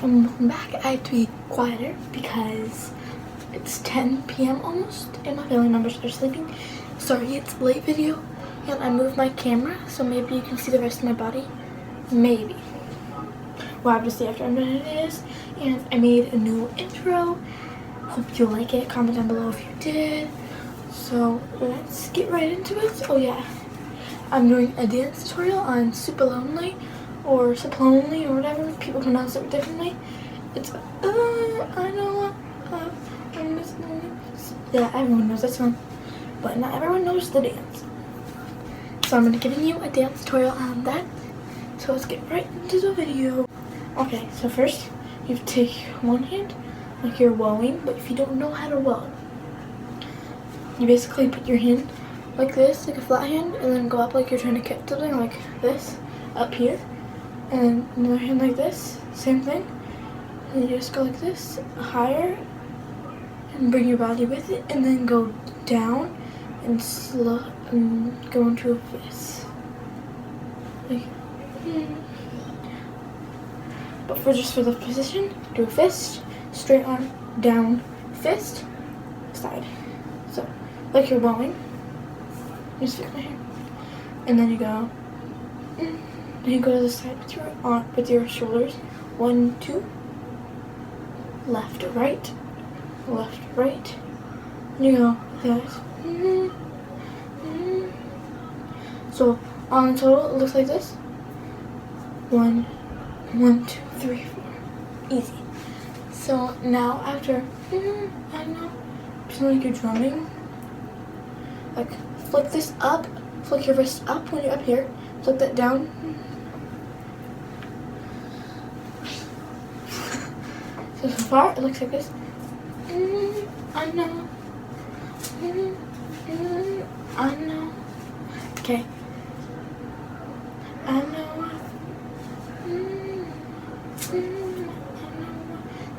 Welcome back. I had to be quieter because it's 10 p.m. almost and my family members are sleeping. Sorry, it's a late video and I moved my camera so maybe you can see the rest of my body. Maybe. We'll have to see after I'm done it is. And I made a new intro. Hope you like it. Comment down below if you did. So let's get right into it. Oh yeah, I'm doing a dance tutorial on Supalonely or Supalonely or whatever people pronounce it differently. It's I know yeah, everyone knows that song, but not everyone knows the dance. So I'm gonna give you a dance tutorial on that. So let's get right into the video. Okay, so first you take one hand like you're wowing, but if you don't know how to wow, you basically put your hand like this, like a flat hand, and then go up like you're trying to catch something, like this, up here. And then another hand like this, same thing. And you just go like this, higher, and bring your body with it, and then go down and slow and go into a fist. Like, but for the position, do a fist, straight arm, down, fist, side. So, like you're bowing. Just fix my hair. And then you go, and you go to the side with your arm, with your shoulders. 1, 2, left, right, left, right. And you go like that. So on total, it looks like this. 1, 2, 3, 4. Easy. So now after, I know, pretend like you're drumming. Like flick this up, flick your wrist up when you're up here. Flick that down. So far, it looks like this. I know. I know. Okay. I know.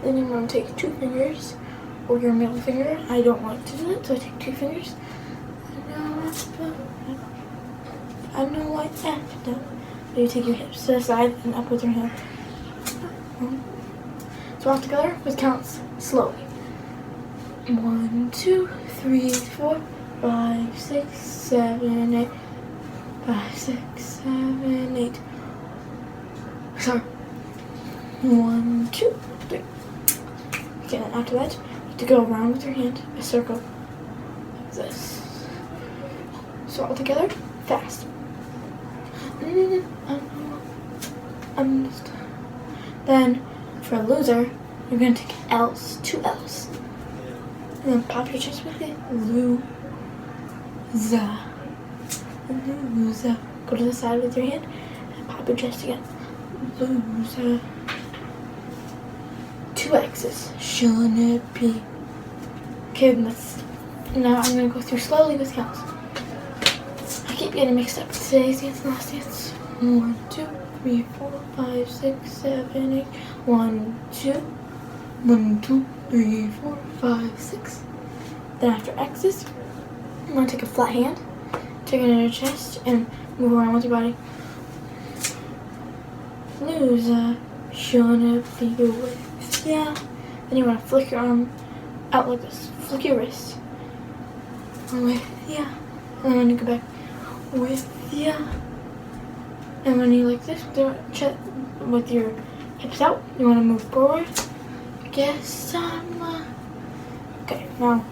Then you're going to take 2 fingers or your middle finger. I don't like to do it, so I take 2 fingers. I know like that. You take your hips to the side and up with your hand. So all together with counts slowly. 1, 2, 3, 4, 5, 6, 7, 8. 5, 6, 7, 8. Sorry. 1, 2, 3. Okay, and after that, you have to go around with your hand, a circle like this. So all together, fast. Then for a loser, you're gonna take L's, 2 L's, and then pop your chest with it. Loser. Loser. Go to the side with your hand and pop your chest again. Loser. 2 X's. Shouldn't it be? Okay, now I'm gonna go through slowly with counts. I keep getting mixed up. Today's dance and last dance. 1, 2, 3, 4, 5, 6, 7, 8. 1, 2. 1, 2, 3, 4, 5, 6. Then after X's, I'm gonna take a flat hand, take it in your chest, and move around with your body. Loser, shouldn't be with ya. Then you wanna flick your arm out like this. Flick your wrist. With ya. And then when you go back, with ya. And when you like this, with your hips out, you want to move forward. Guess I'm okay, now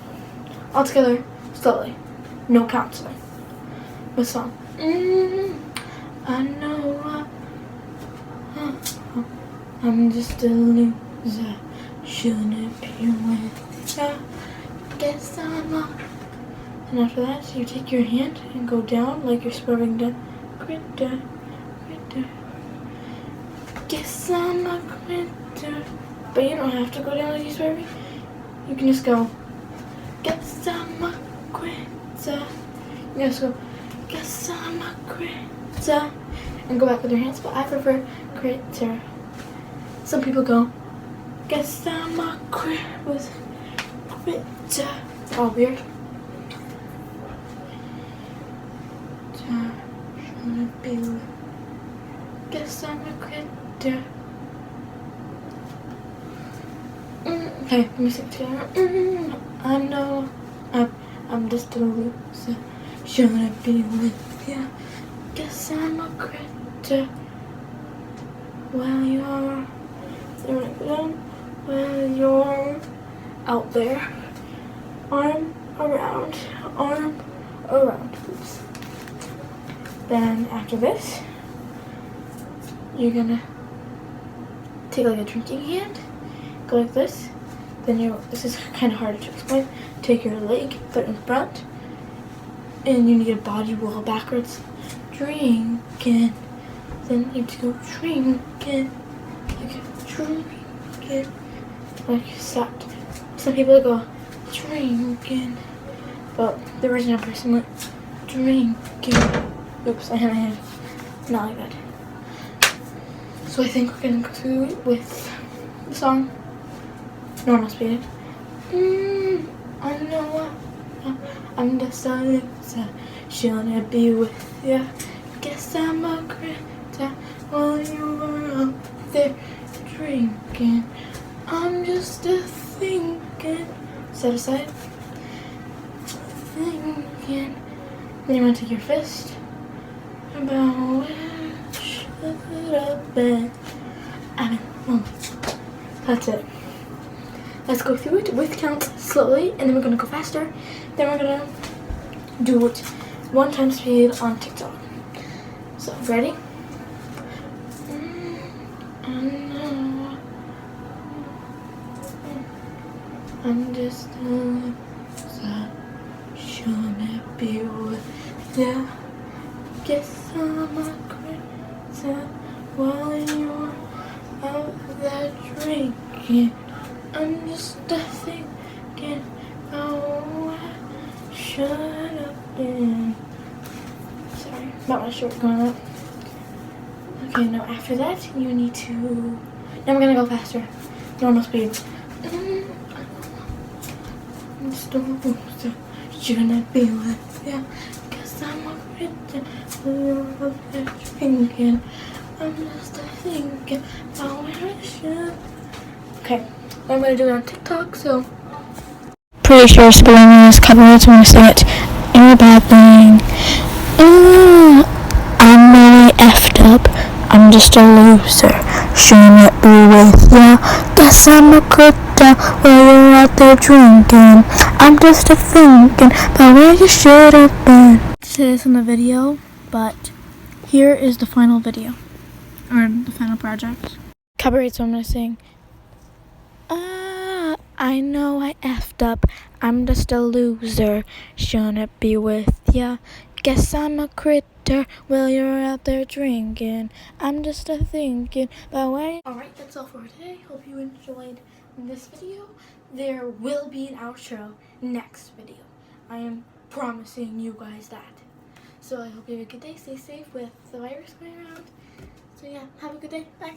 all together slowly. No counts though. With song. I know I'm just a loser. Shouldn't be with ya. Guess I'm And after that, you take your hand and go down like you're scrubbing down. Quitter. Guess I'm a quitter. But you don't have to go down like you're scrubbing. You can just go, guess I'm a quitter. You just go, guess I'm a quitter. And go back with your hands, but I prefer quitter. Some people go, guess I'm a quitter. It's all weird. Guess I'm a quitter. Okay, let me sing together. I know I'm just a loser. Shouldn't be with ya. Guess I'm a critter. While you're out there, arm around. Oops. Then after this, you're gonna take like a drinking hand, go like this. Then this is kind of harder to explain. Take your leg, put it in front, and you need your body roll backwards. Drinking. Then you have to go drinking, like stopped. Some people go drinking, but the original person went drinking. Oops, I hit my hand. Not like that. So I think we're gonna go through it with the song. Normal speed. I know I'm just a loser. Shouldn't be with ya. Guess I'm a critter while you were out there drinking. I'm just a thinking. Set aside. Thinking. Then you want to take your fist about where should have been. That's it. Let's go through it with counts slowly, and then we're gonna go faster. Then we're gonna do it 1 time speed on TikTok. So, ready? I know I'm just a loser. Shouldn't be with ya. Guess I'm a critter while you're out there drinking. I'm just thinking, oh, I should have been. Sorry, not my shirt going up. Okay, now after that, you need to. Now we're gonna go faster. Normal speed. I'm just a loser. Shouldn't be with ya. Guess I'm a critter. We're out there drinking. I'm just thinking, oh, I should. Okay. I'm gonna do it on TikTok, so. Pretty sure Supalonely is copyrighted, so I'm gonna sing it. Ain't a bad thing. I'm really effed up. I'm just a loser. Shouldn't be with ya. Guess I'm a critter while you're out there drinking. I'm just a thinking about where you should have been. Say this in the video, but here is the final video, or the final project. Copyright, so I'm gonna sing. I know I effed up. I'm just a loser. Shouldn't be with ya. Guess I'm a critter while you're out there drinking. I'm just a thinking about why. Alright, that's all for today. Hope you enjoyed this video. There will be an outro next video. I am promising you guys that. So I hope you have a good day. Stay safe with the virus going around. So yeah, have a good day. Bye.